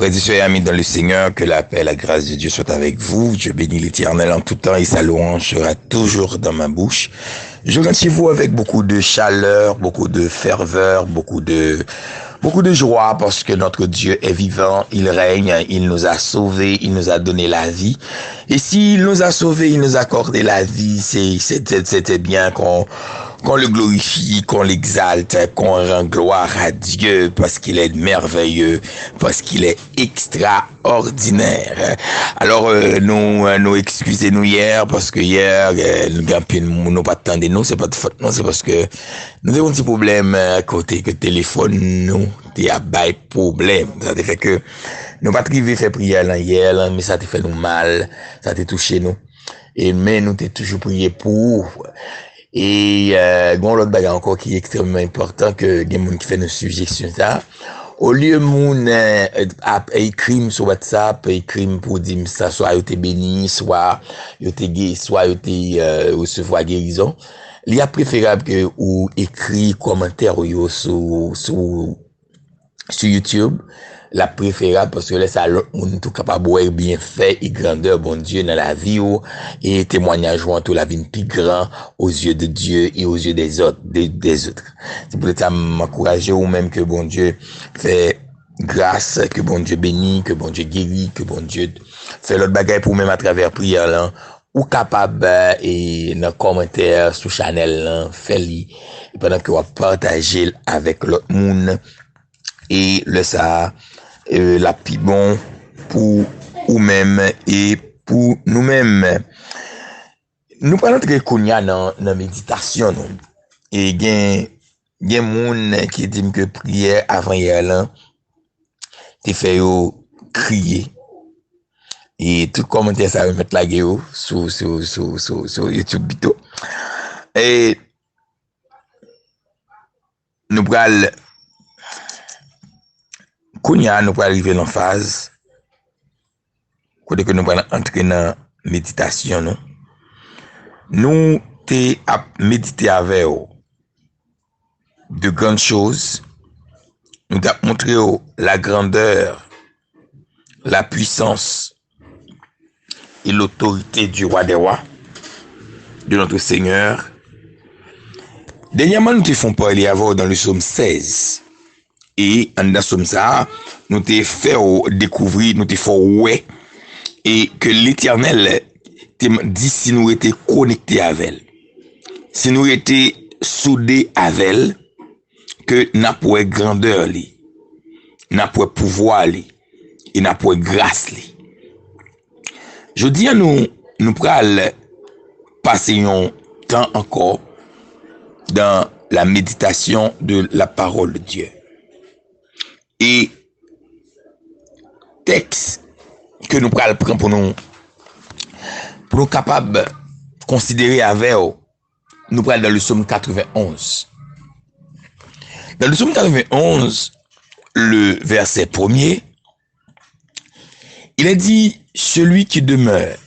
Frères et sœurs, amis dans le Seigneur, que la paix et la grâce de Dieu soient avec vous. Je bénis l'Éternel en tout temps et sa louange sera toujours dans ma bouche. Je rentre chez vous avec beaucoup de chaleur, beaucoup de ferveur, beaucoup de joie parce que notre Dieu est vivant, il règne, il nous a sauvés, il nous a donné la vie. Et s'il nous a sauvés, il nous a accordé la vie, c'était bien qu'on le glorifie, qu'on l'exalte, qu'on rend gloire à Dieu parce qu'il est merveilleux, parce qu'il est extraordinaire. Alors, nous excusez-nous hier parce que hier, nous pas attendre nous, c'est pas de faute, non, c'est parce que nous avons un petit problème à côté que téléphone nous, t'es à bail problème. Ça te fait que nous pas arrivé faire prière là hier, là, mais ça te fait nous mal, ça te touché nous. Et mais nous t'es toujours prié pour. Et bon l'autre bagarre encore qui est extrêmement important que des gens qui fait nos suggestions ça. Au lieu moun écrire sur WhatsApp, écrire pour dire ça, soit yo te béni, soit yo te guéri, soit yo te recevoir guérison. Il est préférable que ou écrit commentaire yo sur YouTube. La préférable parce que là ça on tout capable voir bien fait et grandeur bon Dieu dans la vie et témoignage tout la vie plus grand aux yeux de Dieu et aux yeux des autres des autres. C'est pour ça m'encourager ou même que bon Dieu fait grâce, que bon Dieu bénit, que bon Dieu guérit, que bon Dieu fait l'autre bagaille pour même à travers prière là ou capable et dans commentaire sur channel là fait pendant que on partager avec l'autre monde et le ça la plus bon pour ou-même et pour nous-mêmes. Nous prenons très cognac dans méditation non. Et gen moun qui dit que prière avant hier là te fait yo crier. Et tout commentaire ça va mettre la gueule sur YouTube bito. Et nous pral Kounya nous pour arriver dans phase côté que nous allons entrer dans méditation non nous t'es à méditer avec de grandes choses nous t'a montré la grandeur la puissance et l'autorité du roi des rois de notre Seigneur. Dernièrement nous te font parler avant dans le psaume 16. Et en dans somme ça, nous t'ai fait découvrir, nous t'ai fait ouais, et que l'Éternel te dit si nous étions connectés avec elle, si nous étions soudés avec elle, que n'a pas grandeur li, n'a pas pouvoir li, et n'a pas grâce li. Je dis à nous pral passer un temps encore dans la méditation de la parole de Dieu. Et texte que nous prenons pour nous capables de considérer avec nous prenons dans le psaume 91. Dans le psaume 91, le verset 1er, il est dit, celui qui demeure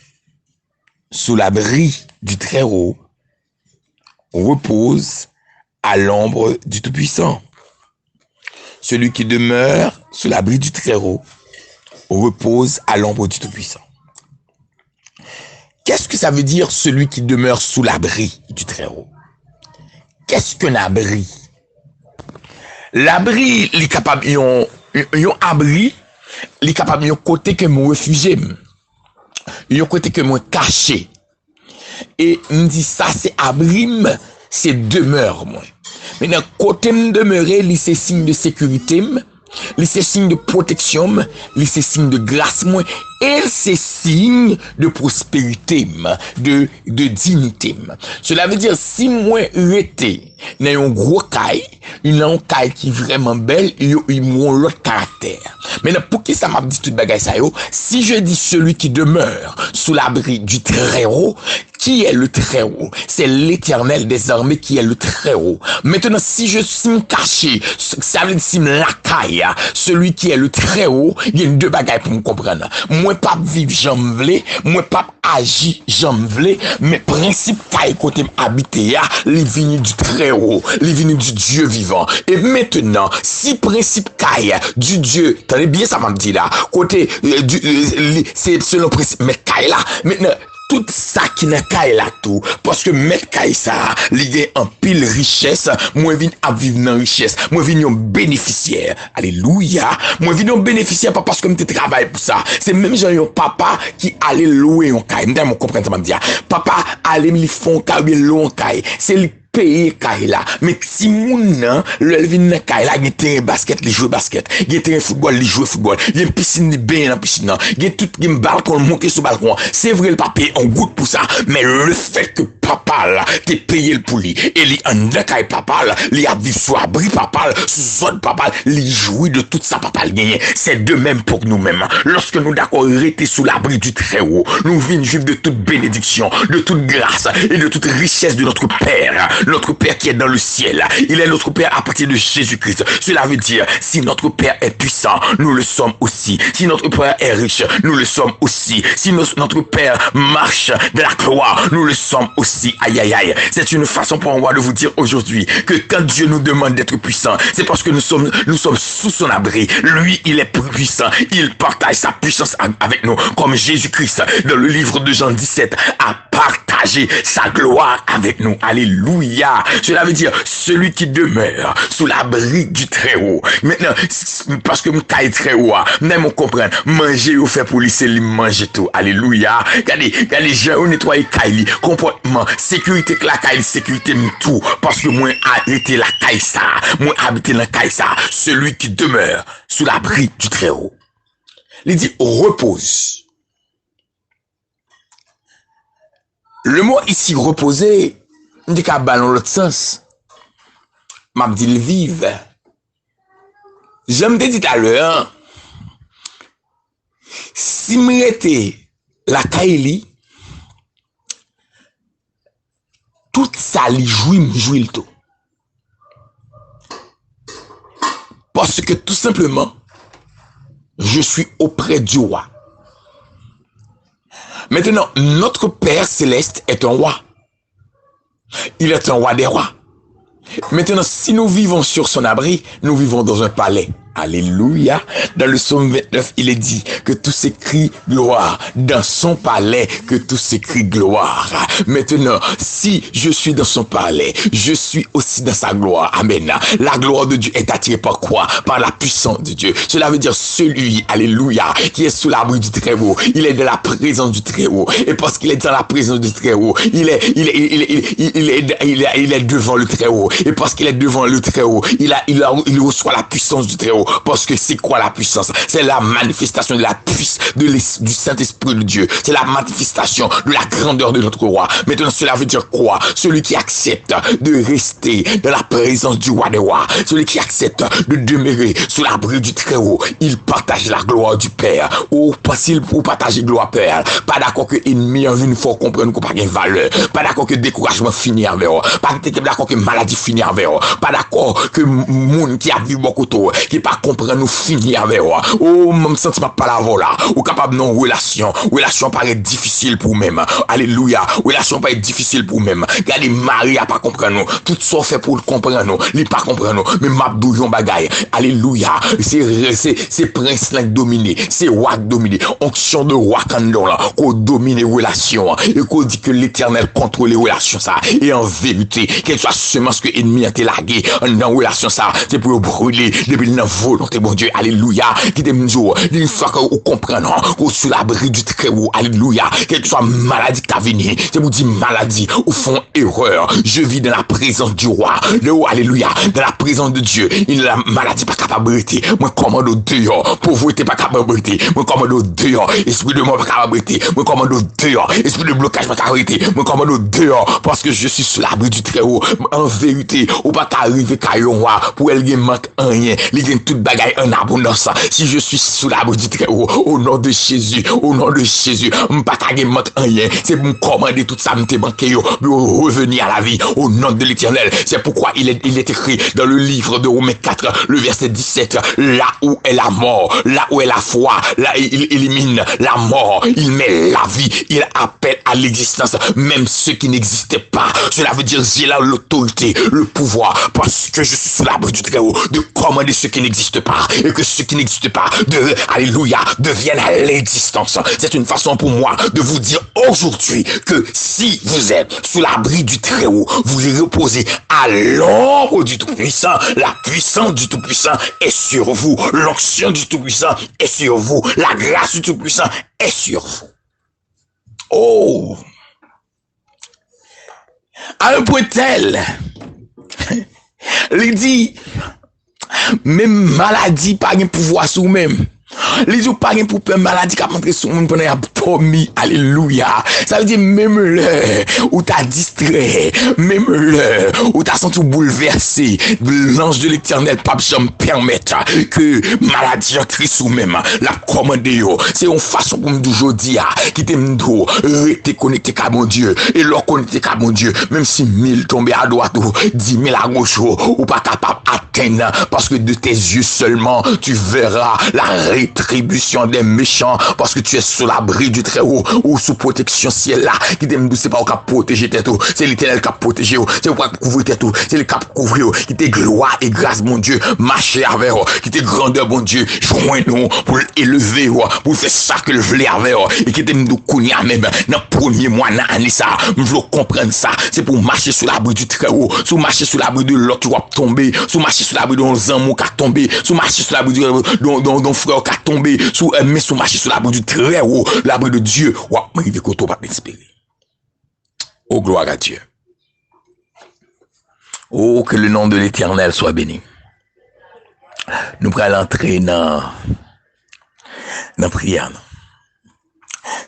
sous l'abri du Très-Haut repose à l'ombre du Tout-Puissant. Celui qui demeure sous l'abri du Très-Haut repose à l'ombre du Tout-Puissant. Qu'est-ce que ça veut dire celui qui demeure sous l'abri du Très-Haut? Qu'est-ce qu'un abri? L'abri, il est capable, yon abri, il est capable, yon côté que me réfugié, yon côté que me caché. Et on dit ça, c'est abri, c'est demeure, moi. Mais dans côté me demeurer, c'est signe de sécurité, c'est signe de protection, c'est signe de grâce, et c'est signe de prospérité, de dignité. Cela veut dire, si moi j'étais dans un gros caille, une caille qui est vraiment belle, il a l'autre caractère. Maintenant, pour qui ça m'a dit tout bagay ça yo, si je dis celui qui demeure sous l'abri du Très-Haut, qui est le Très-Haut? C'est l'Éternel des armées qui est le Très-Haut. Maintenant, si je suis caché, ça veut dire si la caille, celui qui est le Très-Haut, il y a deux bagailles pour me comprendre. Moi, pas vivre j'en vle, moi, pas agir j'en vle, mais principe caille côté habité, les vignes du Très-Haut. Très-Haut, il vient du Dieu vivant. Et maintenant, si principe caille du Dieu, tenez bien ça m'a dit là, côté, c'est selon principe, mais caille là, maintenant, tout ça qui n'a qu'à là tout, parce que mettre qu'à ça, il y a en pile richesse, moi vinn à vivre dans richesse, moi vinn un bénéficiaire. Alléluia. Moi vinn un bénéficiaire pas parce que je travaille pour ça. C'est même genre un papa qui allait louer un caille. M'dame comprendre ça m'a dit. Papa allait me faire un caille, louer un caille. C'est payer caille là, mais si moun nan le vin nan caille là, il y a basket, il joue basket, il y a football, il joue football, il y a une piscine, il bain dans piscine, il y a tout un balcon, monter sur balcon. C'est vrai le papier on goûte pour ça, mais le fait que papa là t'es payé le pour lui et il en caille papa là, il a vivre sous abri papa, sous autre papa, il jouit de tout ça papa gagné. C'est de même pour nous-mêmes. Lorsque nous d'accord rester sous l'abri du Très-Haut, nous venons juifs de toute bénédiction, de toute grâce et de toute richesse de notre Père. Notre Père qui est dans le ciel, il est notre Père à partir de Jésus-Christ. Cela veut dire, si notre Père est puissant, nous le sommes aussi. Si notre Père est riche, nous le sommes aussi. Si notre Père marche de la gloire, nous le sommes aussi. Aïe, aïe, aïe. C'est une façon pour moi de vous dire aujourd'hui que quand Dieu nous demande d'être puissant, c'est parce que nous sommes sous son abri. Lui, il est puissant. Il partage sa puissance avec nous. Comme Jésus-Christ, dans le livre de Jean 17, a partagé sa gloire avec nous. Alléluia. Cela veut dire celui qui demeure sous l'abri du Très-Haut. Maintenant, parce que m'taille Très-Haut, même on comprend, manger ou fait pour lui, c'est lui manger tout. Alléluia. Regardez, j'ai nettoyé Kaili, comportement, sécurité que la Kaili, sécurité tout. Parce que moi, arrêté la Kaili ça, moi, habiter la Kaili ça, celui qui demeure sous l'abri du Très-Haut. Il dit repose. Le mot ici reposer, on dit qu'à ballon l'autre sens. M'a dit le vive. J'aime te dit à l'heure, si m'était la Kaili, tout ça li jouit le tout. Parce que tout simplement, je suis auprès du roi. Maintenant, notre Père Céleste est un roi. Il est un roi des rois. Maintenant, si nous vivons sur son abri, nous vivons dans un palais. Alléluia. Dans le psaume 29, il est dit que tout s'écrit gloire. Dans son palais, que tout s'écrit gloire. Maintenant, si je suis dans son palais, je suis aussi dans sa gloire. Amen. La gloire de Dieu est attirée par quoi? Par la puissance de Dieu. Cela veut dire celui, alléluia, qui est sous l'abri du Très-Haut. Il est dans la présence du Très-Haut. Et parce qu'il est dans la présence du Très-Haut, il est devant le Très-Haut. Et parce qu'il est devant le Très-Haut, il reçoit la puissance du Très-Haut. Parce que c'est quoi la puissance? C'est la manifestation de la puissance du Saint-Esprit de Dieu. C'est la manifestation de la grandeur de notre roi. Maintenant, cela veut dire quoi? Celui qui accepte de rester dans la présence du roi des rois. Celui qui accepte de demeurer sous l'abri du Très-Haut. Il partage la gloire du Père. Ou possible pour partager gloire Père. Pas d'accord que ennemi en une fois comprendre qu'on pas de valeur. Pas d'accord que découragement finit avec eux. Pas d'accord que maladie finit avec eux. Pas d'accord que monde qui a vu beaucoup trop, qui pas comprendre nous finir avec eux. Oh, même sentiment pas la voilà. Ou capable non relation. Relation paraît difficile pour même. Alléluia. Relation paraît difficile pour même. Regardez, Marie a pas comprendre nous. Tout ça fait pour comprendre nous. Il pas comprendre nous. Mais Mabdouillon bagaille. Alléluia. C'est prince là dominé. C'est roi dominé. Onction de roi candon là. Qu'on domine les relations. Et qu'on dit que l'éternel contrôle les relations ça. Et en vérité, quel soit semence que ennemi a été largué dans relation ça, c'est pour brûler depuis la volonté bon Dieu. Alléluia. Qui t'aime jour. Une fois que vous comprenez, qu'on sous l'abri du Très-Haut. Alléluia. Quelle que soit maladie qui a venu. C'est pour dire maladie. Au fond, erreur. Je vis dans la présence du roi. Le haut, alléluia. Dans la présence de Dieu. Il la maladie pas capable de moi commande au dehors. Pauvreté pas capable de moi commande au dehors. Esprit de mort pas capable de moi commande au dehors. Esprit de blocage pas capable de moi commande au dehors. Parce que je suis sous l'abri du Très-Haut. En vérité, ou pas qu'arriver qu'à yon roi. Pour elle, il manque rien. Il y a tout toute bagaille en abondance. Si je suis sous l'abri du Très-Haut, au nom de Jésus, m'pas ta gen manque rien. C'est pour me commander tout ça, m'te manqué yo, pour revenir à la vie, au nom de l'Éternel. C'est pourquoi il est écrit dans le livre de Romains 4, le verset 17, là où est la mort, là où est la foi, là il élimine la mort, il met la vie, il appelle à l'existence même ce qui n'existait pas. Cela veut dire j'ai là l'autorité, le pouvoir, parce que je suis sous l'abri du Très-Haut, de commander ce qui n'existe pas, et que ce qui n'existe pas, alléluia, devienne à l'existence. C'est une façon pour moi de vous dire aujourd'hui que si vous êtes sous l'abri du Très-Haut, vous y reposez à l'ombre du Tout-Puissant. La puissance du Tout-Puissant est sur vous. L'onction du Tout-Puissant est sur vous. La grâce du Tout-Puissant est sur vous. Oh! À un point tel, il dit, même maladie pas de pouvoir sur vous-même. Les ou pas pour peur maladie qui a montré sur monde pendant y a promis, alléluia. Ça veut dire même l'heure où t'as distrait, même l'heure où t'as senti bouleversé, l'ange de l'Éternel pas jamais permettre que maladie entre sous même la commande yo. C'est une façon pour me toujours dire qui t'aime d'eau, rester connecté à mon Dieu et leur connecté à mon Dieu, même si 1000 tombent à droite ou 10 000 à gauche ou pas capable d'atteindre parce que de tes yeux seulement tu verras la rétribution des méchants parce que tu es sous l'abri du Très-Haut ou sous protection ciel là qui t'aime c'est pas au cap protéger tête tout, c'est l'Éternel qui a protégé, c'est pour couvrir tête tout, c'est le cap couvrir qui te gloire et grâce mon Dieu, marcher avec qui te grandeur mon Dieu, joins-nous pour élever pour faire ça que le voulait avec et qui t'aime nous connaître même dans premier mois dans année ça, nous voulons comprendre ça, c'est pour marcher sous l'abri du Très-Haut, sous marcher sous l'abri de l'autre qui va tomber, sous marcher sous l'abri de nos amours qui a tombé, sous marcher sous l'abri de frère qui a tombé, mais sous marcher sous l'abri du Très-Haut, l'abri de Dieu, ou à m'arriver qu'on pas espérer. Oh, gloire à Dieu. Oh, que le nom de l'Éternel soit béni. Nous allons entrer dans la prière.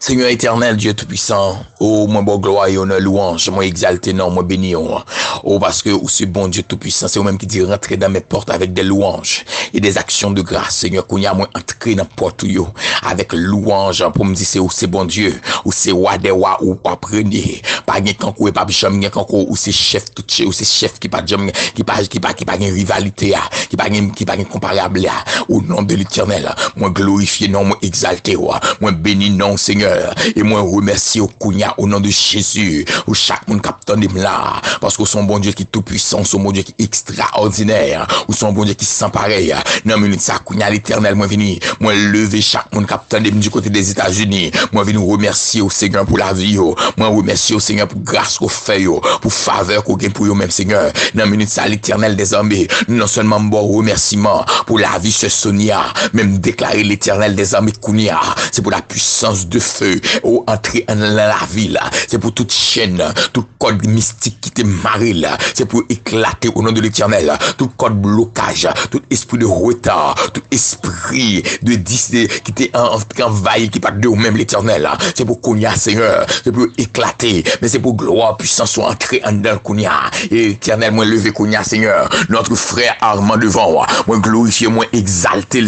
Seigneur éternel, Dieu tout-puissant, oh, moi, bon gloire et honneur, louange, moi, exalté, non, moi, béni, oh, parce que, oh, c'est bon Dieu tout-puissant, c'est vous-même qui dit, rentrer dans mes portes avec des louanges et des actions de grâce, Seigneur, qu'on y a, moi, entrer dans porte, yo, avec louange, pour me dire, c'est bon Dieu, ou c'est roi des rois, ou apprenez, pas gen kankou et pas bicham gen kankou, ou c'est chef tout chez, ou c'est chef qui pas jam, qui pas gen rivalité, qui pas gen comparable, au nom de l'éternel, moi, glorifié, non, moi, exalté, moi, béni, non, Seigneur, et moi remercie au Kounia au nom de Jésus, où chaque monde capte de là, parce que son bon Dieu qui est tout puissant, son bon Dieu qui est extraordinaire, ou son bon Dieu qui sent pareil. Non, minute ça, Kounia l'éternel, moi venu, moi lever chaque monde capte de du côté des États-Unis, moi venu remercier au Seigneur pour la vie, moi remercier au Seigneur pour grâce qu'on fait, pour faveur qu'on gagne pour eux même Seigneur. Non, minute ça, l'éternel des armées, non seulement bon remerciement pour la vie ce Sonia, même déclarer l'éternel des armées Kounia, c'est pour la puissance de feu, ou entrer dans la ville, c'est pour toute chaîne, tout code mystique qui te marre là, c'est pour éclater au nom de l'Éternel, tout code blocage, tout esprit de retard, tout esprit de qui t'est envahi, qui part de ou même l'Éternel, c'est pour qu'on y a Seigneur, c'est pour éclater, mais c'est pour gloire, puissance soit entrer en dedans qu'on y a, et l'Éternel, moi levé qu'on y a Seigneur, notre frère Armand devant moi glorifier, moi exalter,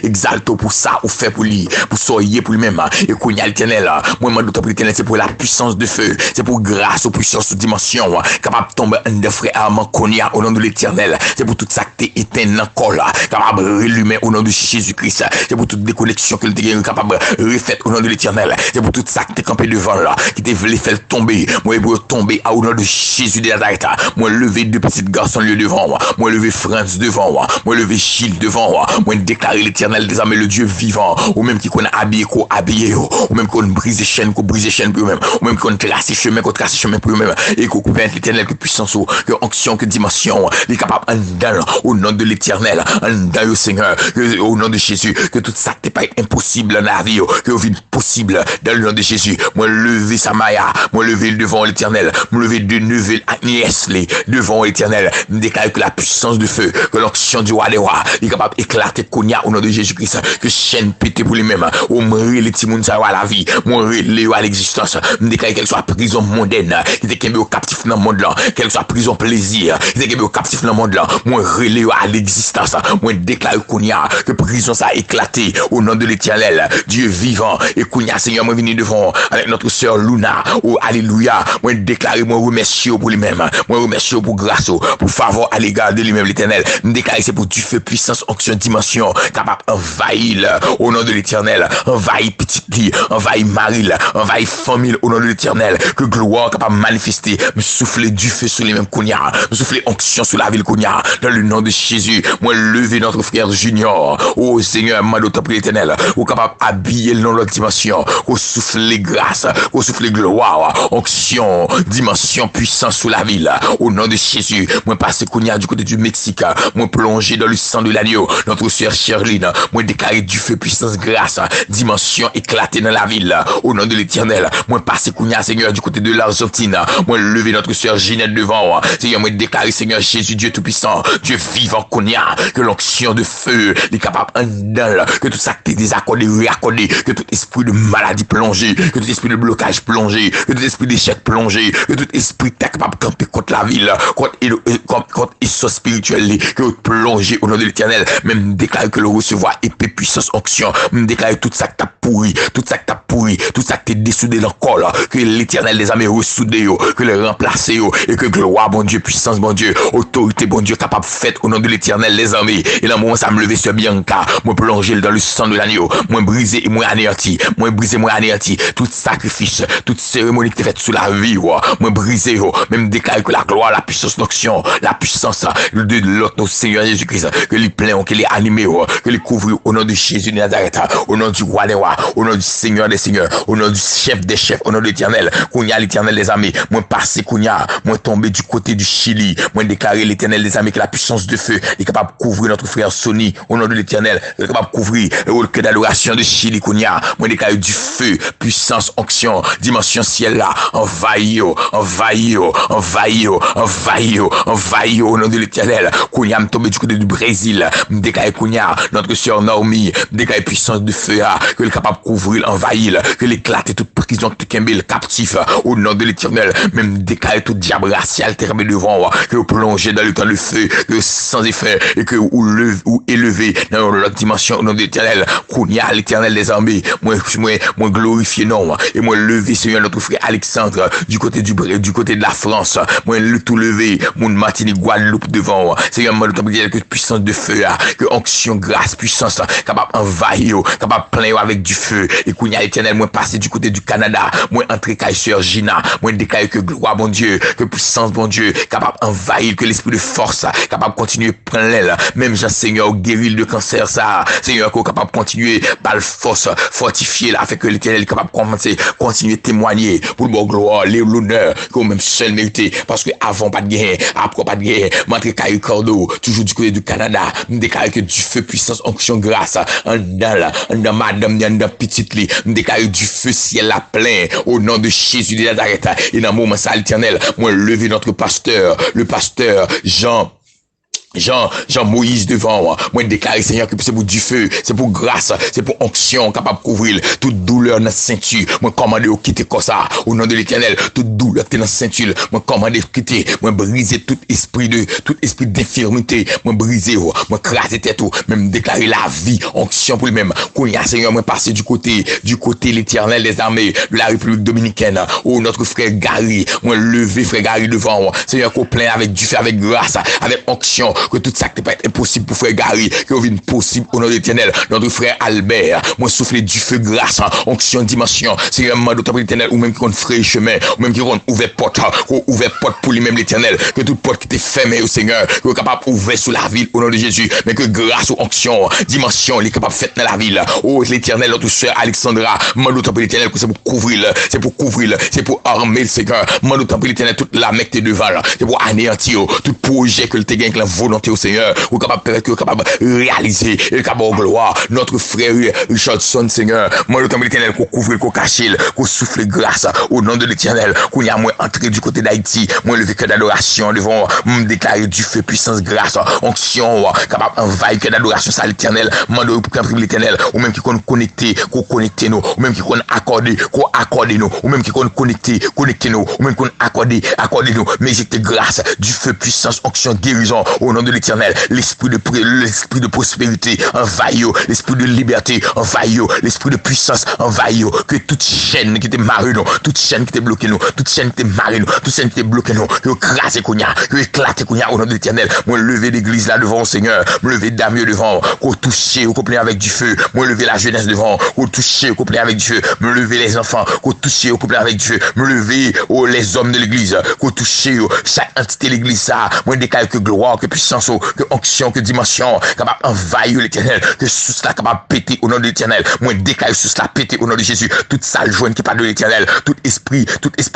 exalte pour ça, ou fait pour lui, pour soyer pour lui-même, et qu'on y a l'Éternel, moi je pour l'Éternel, c'est pour la puissance de feu, c'est pour grâce aux puissances de dimension, capable de tomber un des frères Armand Konya au nom de l'Éternel, c'est pour toute ça que t'es éteint encore là, capable de rallumer au nom de Jésus-Christ, c'est pour toute déconnexion que t'es capable de refaire au nom de l'Éternel, c'est pour toute ça que t'es campé devant là, qui t'es voulu faire tomber, moi pour tomber au nom de Jésus de Nazareth, moi lever deux petits garçons lieu devant moi lever France devant moi lever Gilles devant moi déclarer l'Éternel des armées, le Dieu vivant, ou même qui qu'on a habillé, ou même qu'on brise chaîne, qu'on brise chaîne pour eux-mêmes, ou même qu'on trace chemin, qu'on trace chemin pour eux-mêmes, et qu'on coupe l'Éternel, que puissance, que onction, que dimension, les capables en dedans, au nom de l'Éternel, en dedans, au Seigneur, au nom de Jésus, que tout ça n'est pas impossible dans la vie, que vous vivez possible dans le nom de Jésus. Moi, lever Samaya, moi, lever devant l'Éternel, moi, lever de Neuville, Agnès, devant l'Éternel, me déclare que la puissance du feu, que l'onction du roi des rois, est capable d'éclater Konya au nom de Jésus-Christ, que chaîne pété pour lui-même, au mari, les timons, ça va la vie, vie, moi relé à l'existence, me déclarer quelle soit prison mondaine, qui était qu'un captif dans le monde là, quelle soit prison plaisir, qui était qu'un captif dans le monde là, moi relé à l'existence, moi déclare qu'on y a, que prison ça a éclaté au nom de l'Éternel, Dieu vivant, et qu'on y a, Seigneur, moi venu devant, avec notre sœur Luna, oh alléluia, moi déclarer, moi remercier pour lui-même, moi remercier pour grâce, pour faveur à l'égard de lui-même l'Éternel, me déclarer c'est pour du feu, puissance, onction, dimension, capable d'envahir au nom de l'Éternel, envahir petite vie, envahir Marie, envahir famille au nom de l'Éternel, que gloire capable de manifester, me souffler du feu sur les mêmes Kounia, me souffler onction sur la ville Kounia, dans le nom de Jésus, moi lever notre frère Junior, oh Seigneur, mando top l'Éternel, ou capable d'habiller dans l'autre dimension, ou souffler grâce, ou souffler gloire, onction, dimension, puissance sur la ville, au nom de Jésus, moi passer Kounia du côté du Mexique, moi plonger dans le sang de l'agneau, notre sœur Sherline, moi déclarer du feu, puissance, grâce, dimension éclatée dans la ville, au nom de l'Éternel, moi passer Kounia, Seigneur, du côté de l'Argentine, moi lever notre sœur Ginette devant, Seigneur, moi déclarer, Seigneur Jésus, Dieu Tout-Puissant, Dieu vivant Kounia, que l'onction de feu, les capables en dedans, que tout ça t'est désaccordé, réaccordé, que tout esprit de maladie plongé, que tout esprit de blocage plongé, que tout esprit d'échec plongé, que tout esprit t'es capable de camper contre la ville, contre l'issue spirituelle, que plongé au nom de l'Éternel, même déclarer que le recevoir épée, puissance, onction, même déclarer tout ça que t'as pourri, tout ça que t'as pourri, tout ça que t'es dessoudé dans le corps, que l'Éternel les a mis ressoudés, que les remplacer, et que gloire, bon Dieu, puissance, bon Dieu, autorité, bon Dieu, capable faite au nom de l'Éternel, les armées, et là, moi, ça me lever sur Bianca, moi plonger dans le sang de l'agneau, moi briser et moi anéanti, moi briser, moi anéanti, tout sacrifice, toute cérémonie qui est faite sous la vie, moi briser, même déclarer que la gloire, la puissance, l'onction, la puissance de notre Seigneur Jésus-Christ, que les pleins, que les animés, que les couvrir au nom de Jésus de Nazareth, au nom du roi des rois, au nom du Seigneur des seigneurs, au nom du chef des chefs, au nom de l'Éternel, Kounia, l'Éternel des armées, moi passer Kounia, moi tomber du côté du Chili, moi déclarer l'Éternel des armées que la puissance de feu est capable de couvrir notre frère Sony, au nom de l'Éternel, est capable de couvrir le d'adoration de Chili Kounia, moi déclarer du feu, puissance, onction, dimension ciel là, envahir, au nom de l'Éternel, Kounia me tomber du côté du Brésil, me déclarer Kounia, notre sœur Naomi, me déclarer puissance de feu là, que est capable de couvrir, envahir, que l'éclater toute prison, tout kembel captif, au nom de l'Éternel, même déclarer tout diable racial terminé devant, que vous plongez dans le temps de feu, que sans effet, et que ou élevé dans l'autre dimension, au nom de l'Éternel, Kounia, l'Éternel des armées, moi glorifié non, et moi levé, Seigneur, notre frère Alexandre, du côté de la France, moi le tout levé, mon Martinique, Guadeloupe devant, Seigneur, moi que puissance de feu, que onction, grâce, puissance, capable envahir, capable plein avec du feu, et Kounia, l'Éternel, moi passé du côté du Canada, moi entrer Sœur Gina, moi déclarer que gloire, bon Dieu, que puissance, bon Dieu, capable envahir, que l'esprit de force, capable continuer prendre l'aile, même Jean Seigneur, guérir le cancer, ça, Seigneur, capable continuer, par force, fortifier, là, fait que l'Éternel est capable de continuer témoigner, pour le bon gloire, l'honneur, que même seul mérité, parce que avant pas de guerre, après pas de guerre, m'entrer Caillou Cordo, toujours du côté du Canada, me déclarer que du feu, puissance, onction, grâce, en dans madame, dans petite lit, me déclarer du feu, ciel la plein, au nom de Jésus de Nazareth, et dans le moment ça, l'Éternel, moi lever notre pasteur, le pasteur Jean Moïse devant moi déclarer Seigneur que c'est pour du feu, c'est pour grâce, c'est pour onction capable de couvrir toute douleur dans la ceinture. Moi commander au quitter comme ça au nom de l'Éternel, toute douleur qui est dans la ceinture. Moi commander quitter, moi briser tout esprit d'infirmité, moi briser, moi craser tête tout, même déclarer la vie, onction pour lui-même. Qu'on y a Seigneur, moi passer du côté l'Éternel des armées de la République dominicaine. Oh notre frère Gary, moi lever frère Gary devant Seigneur qu'on plein avec du feu, avec grâce, avec onction. Que tout ça qui peut être impossible pour frère Gary, que vienne possible au nom de l'Éternel, notre frère Albert, moi souffler du feu grâce, onction, dimension, c'est un mot de l'Éternel, ou même qui ont frère chemin, ou même qui ont ouvert porte pour lui-même l'Éternel, que toute porte qui était fermée au Seigneur, que est capable d'ouvrir sous la ville au nom de Jésus, mais que grâce aux onctions, dimension, il est capable de faire dans la ville. Oh l'Éternel, notre sœur Alexandra, mot de l'Éternel, que c'est pour couvrir, c'est pour armer le Seigneur, mot de l'Éternel, toute la mec devant, c'est pour anéantir tout projet que le te gagne, que la volonté volonté au Seigneur, ou capable permettre que capable réaliser et capable gloire notre frère Richardson Seigneur, moi le temps de l'Éternel qu'on couvre, qu'on cache, qu'on souffle grâce au nom de l'Éternel, qu'on y a moins entré du côté d'Haïti, moi le vécu d'adoration devant me déclarer du feu, puissance, grâce, onction, capable envahir que d'adoration ça l'Éternel, mando pour qu'un l'Éternel, ou même qui qu'on connecté, qu'on connecte nous, ou même qui qu'on accordé nous, ou même qui qu'on connecté nous, ou même qu'on accordé nous, mais j'étais grâce du feu, puissance, onction, guérison au nom de l'Éternel, l'esprit de prospérité envahir, l'esprit de liberté envahir, l'esprit de puissance envahir, que toute chaîne qui était marrée nous, toute chaîne qui était bloquée nous, toute chaîne qui était marrée nous, toute chaîne qui était bloquée nous, que écrasé qu'on y a, que éclaté qu'on y a au nom de l'Éternel, moi lever l'église là devant Seigneur, me lever Damien devant, qu'on toucher, qu'on couplé avec du feu, moi lever la jeunesse devant, qu'on toucher, qu'on couplé avec du feu, me lever les enfants, qu'on toucher, qu'on couplé avec du feu, me lever les hommes de l'église, qu'on toucher chaque entité de l'église ça, moi décale que gloire, que puissance, que onction, que dimension, capable envahir l'Éternel, que sous cela capable péter au nom de l'Éternel, moi décale sous cela péter au nom de Jésus, toute sale jointe qui parle de l'Éternel, tout esprit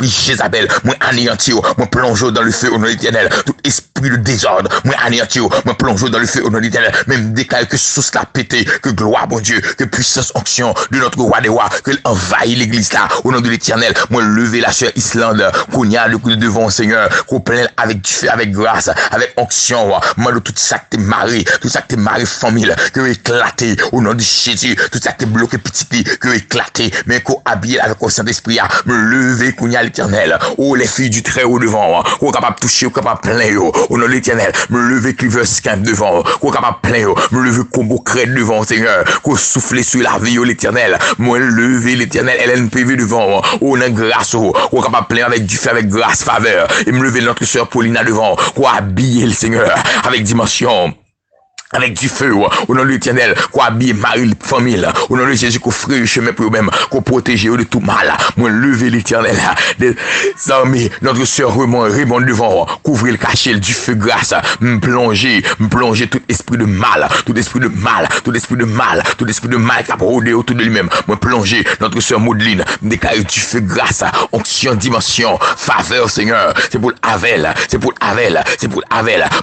Jézabel, moi anéantir, moi plonger dans le feu au nom de l'Éternel, tout esprit de désordre, moi anéantir, moi plonger dans le feu au nom de l'Éternel, même décale que sous cela péter, que gloire bon Dieu, que puissance onction de notre roi des rois, que envahit l'église là au nom de l'Éternel, moi lever la sœur Islande, qu'on y a le coup devant Seigneur, qu'on plein avec du feu, avec grâce, avec onction, moi de tout ça que t'es marré, tout ça que t'es marré famille, que éclaté au nom de Jésus, tout ça que t'es bloqué petit, que éclaté, mais qu'on habille avec le Saint-Esprit, me lever qu'on y a l'Éternel, oh les filles du très haut devant, qu'on capable toucher, qu'on capable plein au nom de l'Éternel, me lever Cleaver Camp devant, qu'on capable plein me lever Congo Crête devant Seigneur, qu'on souffle sur la vie l'Éternel, moi lever l'Éternel LNPV devant, oh la grâce, qu'on capable plein avec du feu, avec grâce, faveur, et me lever notre sœur Paulina devant, qu'on habille le Seigneur avec dimension, avec du feu, au nom de l'Éternel, qu'on habille Marie, famille, au nom de Jésus, qu'on ferait le chemin pour eux-mêmes, qu'on protège de tout mal, moi lever l'Éternel, des armées, notre sœur Raymond devant, couvrir le cachet du feu grâce, me plonger tout esprit de mal, tout esprit de mal, tout esprit de mal, tout esprit de mal qui a rôdé autour de lui-même, moi plonger notre sœur Maudeline, me déclarer du feu grâce, onction, dimension, faveur, Seigneur, c'est pour Avel,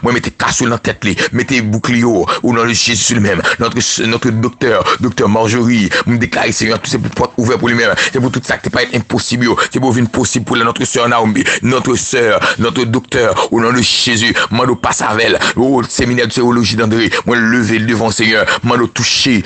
moi mettez cassou dans la tête, mettez bouclier, au nom de Jésus lui-même, notre docteur Marjorie, me déclare Seigneur, tout c'est pour porte ouverte pour lui-même, c'est pour tout ça qui peut être impossible, c'est pour venir possible pour notre sœur Naomi, notre docteur, au nom de Jésus, Mando Passavel, au séminaire de théologie d'André, moi lever devant Seigneur, Mando toucher,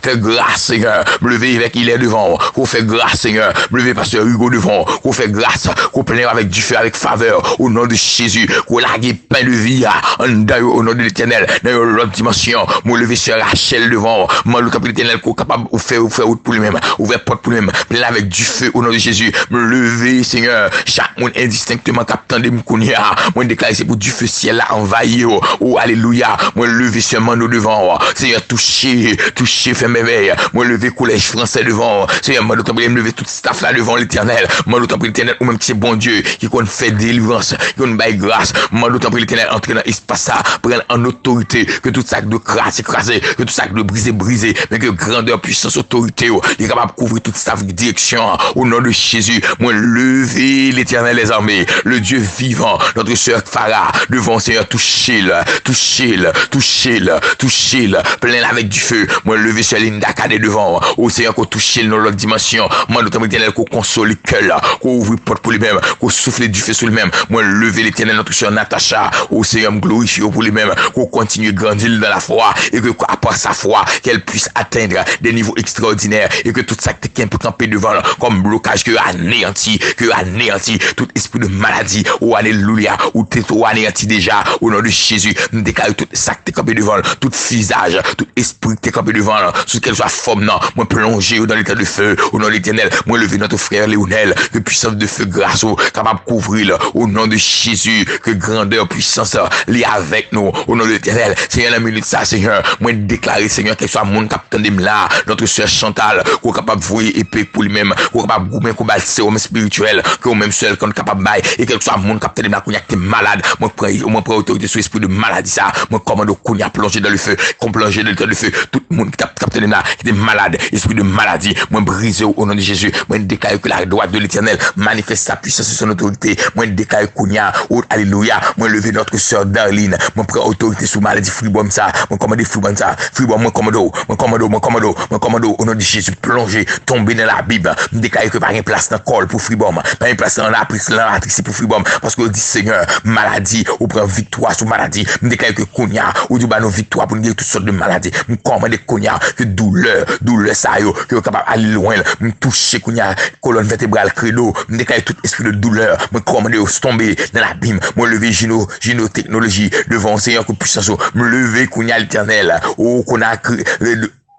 faire grâce Seigneur, me lever avec il est devant, qu'on fait grâce Seigneur, me lever pasteur Hugo devant, qu'on fait grâce, qu'on plein avec du feu, avec faveur, au nom de Jésus, qu'on largue plein de vie, au nom de l'Éternel, dans l'autre dimension, moi lever sur Rachel devant, moi le capitaine l'Éternel, qu'on capable de faire route pour lui-même, ouvrir porte pour lui-même, plein avec du feu au nom de Jésus, me lever Seigneur, chaque monde indistinctement captant de m'kounia, moi déclarer c'est pour du feu ciel là envahir, oh alléluia, moi lever seulement nous devant, Seigneur toucher, fait merveille, moi lever collège français devant, Seigneur, moi d'autant me lever tout staff là devant l'Éternel, moi d'autant l'Éternel, ou même qui c'est bon Dieu, qui qu'on fait délivrance, qui qu'on baille grâce, moi d'autant l'Éternel entrer dans l'espace ça, prendre en autorité, que tout ça de crasse écrasé, que tout ça de brisé, mais que grandeur, puissance, autorité, il est capable de couvrir toute sa direction, au nom de Jésus, moi lever l'Éternel les armées, le Dieu vivant, notre sœur Farah, devant Seigneur, touchez-le, plein avec du feu, moi lever sur Linda Kade devant, au Seigneur, qu'on touche dans l'autre dimension, moi d'autant l'Éternel, qu'on console le cœur, qu'on ouvre porte pour lui-même, qu'on souffle du feu sur lui-même, moi lever l'Éternel, notre sœur Natacha, au Seigneur, glorifié pour lui-même, qu'on continue de grandir dans la foi, et que, après sa foi, qu'elle puisse atteindre des niveaux extraordinaires, et que tout ça qui est pour camper devant, comme blocage, que anéanti, tout esprit de maladie, ou alléluia, ou anéanti déjà, au nom de Jésus, nous déclare tout ça qui est campé devant, tout visage, tout esprit qui est campé devant, sous quelle soit forme, non, moi plonger dans l'état de feu, au nom de l'Éternel, moi lever notre frère Léonel, que puissance de feu grâce, capable de couvrir, au nom de Jésus, que grandeur, puissance, Seigneur, li avec nous, au nom de l'Éternel. Seigneur, la minute ça, Seigneur, moi déclarer, Seigneur, qu'il soit mon capitaine de là, notre sœur Chantal, qu'on est capable de voir épée pour lui-même, qu'on est capable de combattre ses hommes spirituels, qu'on même seul, qu'on est capable de bailler, et qu'il soit mon capitaine de là, qu'on est malade, moi prends autorité sur l'esprit de maladie, ça, moi commande qu'on y a plongé dans le feu, qu'on plonge dans le feu, tout le monde qui est capitaine de là, qui est malade, esprit de maladie, moi brisé au nom de Jésus, moi déclare que la droite de l'Éternel manifeste sa puissance et son autorité, moi déclare qu'on y a, alléluia, moi lever notre sœur Darlene, moi prends autorité sur maladie fribom ça, moi commande fribom ça, fribom moi commando, au nom de Jésus, plongé, tomber dans la Bible, me déclare que pas une place dans le col pour fribom, pas une place dans la matrice pour fribom, parce que dit Seigneur, maladie, ou prend victoire sur maladie, me déclare que Kounia, ou du nos victoire pour nous guérir toutes sortes de maladies, me commande Kounia, que douleur ça yo, que capable aller loin, me toucher Kounia, colonne vertébrale, credo, me déclare tout esprit de douleur, me commande tomber dans la Bible, me lever gyno-technologie devant Seigneur que puissance, me lever Kounia l'Éternel, oh qu'on a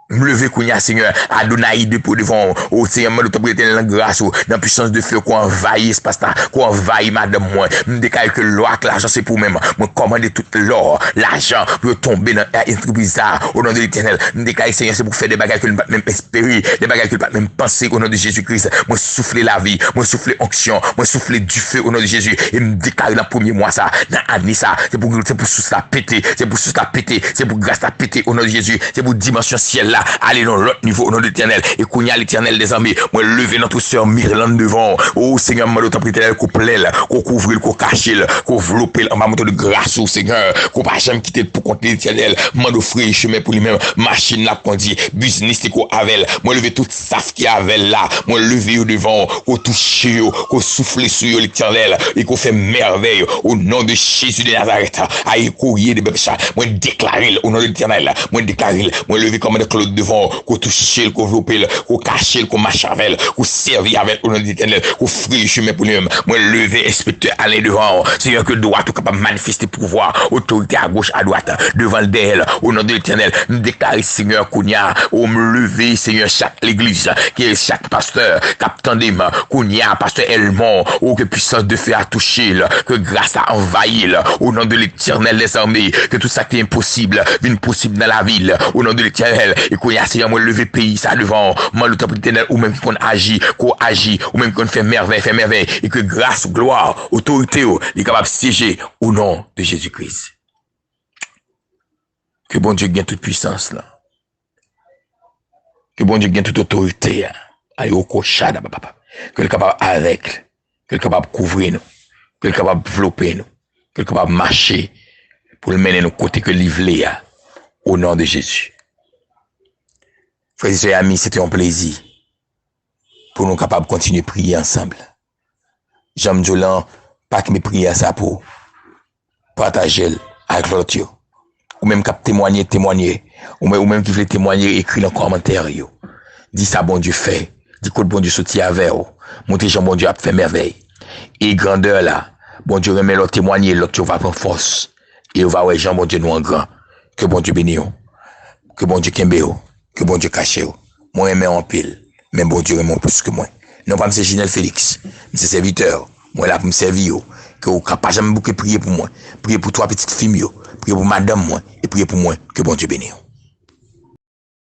me lever Kounia Seigneur, Adonai devant, oh Seigneur, me l'autorité dans la grâce, dans puissance de feu, qu'on envahit espace là, qu'on envahit madame moi, me déclare que l'or, que l'argent c'est pour même, me commander tout l'or, l'argent, pour tomber dans l'entreprise au nom de l'Éternel, me déclare Seigneur, c'est pour faire des bagages que ne pas même espérer, des bagages que ne pas même penser au nom de Jésus-Christ, moi souffler la vie, moi souffler onction, moi souffler du feu au nom de Jésus, et me déclare dans le premier mois ça, dans l'année ça, c'est pour sous la péter, c'est pour sous la péter, c'est pour grâce la péter au nom de Jésus, c'est pour dimension ciel là, aller dans l'autre niveau au nom de l'Éternel, et qu'on y a l'Éternel des armées, moi lever notre sœur Myrlande devant, oh Seigneur, moi l'autorité qu'on plaît, qu'on couvre, qu'on cache, qu'on enveloppe, en bas de grâce au Seigneur, qu'on pas jamais quitter pour compter l'Éternel, moi d'offrir chemin pour lui-même, machine là qu'on dit, business qu'on avait, moi lever toute saf qui avait là, moi lever au devant, qu'on touche, qu'on souffle sur l'Éternel, et qu'on fait merveille au nom de Jésus de Nazareth, aïe courrier de bébé chat, moi déclarer au nom de l'Éternel, moi déclarer, moi lever comme de Claude devant, qu'on touche, qu'on enveloppe, qu'on cache, qu'on marche avec, qu'on servir avec au nom de l'Éternel, qu'on frise chemin pour lui-même, moi lever inspecteur aller devant, Seigneur que droit tout capable de manifester pouvoir, autorité à gauche, à droite, devant le d'elle, au nom de l'Éternel, me déclarer Seigneur Kounia, au me lever Seigneur chaque l'église, qui est chaque pasteur, capitaine des mains, Kounia, pasteur Elmont, oh que puissance de feu a touché, que grâce a envahi, au nom de l'Éternel des armées, que tout ça qui est impossible, vienne possible dans la ville, au nom de l'Éternel, et Kounia Seigneur, moi lever pays ça devant, moi l'autorité ou même qu'on agit, ou même qu'on fait merveille, et que grâce, gloire, autorité, est capable de siéger au nom de Jésus-Christ. Que bon Dieu gagne toute puissance là. Que bon Dieu gagne toute autorité. Aïe au cochade, papa. Que le capable avec, que le capable couvrir nous, que le capable développer nous, que le capable marcher pour le mener nous côté que livrer au nom de Jésus. Frères et amis, c'était un plaisir pour nous capables de continuer à prier ensemble. Jean Jolan, pas que mes prières ça pour partager avec l'autre. Ou même cap témoigner, ou même qui veut témoigner, écrit dans commentaire, yo. Dis ça, bon Dieu fait. Dis que bon Dieu soutient avec vous. Montrez Jean, bon Dieu a fait merveille. Et grandeur là, bon Dieu remet l'autre témoigner, l'autre va prendre force. Et on va ouais Jean, bon Dieu nous en grand. Que bon Dieu bénisse. Que bon Dieu kembe. Que bon Dieu cache. Moi, aimé en pile. Mais bon Dieu aime plus que moi. Non pas M. Ginel Félix. M. serviteur. Moi là pour me servir. Que vous pas jamais beaucoup prier pour moi. Prier pour trois petites filles. Prier pour madame moi. Et prier pour moi. Que bon Dieu bénisse.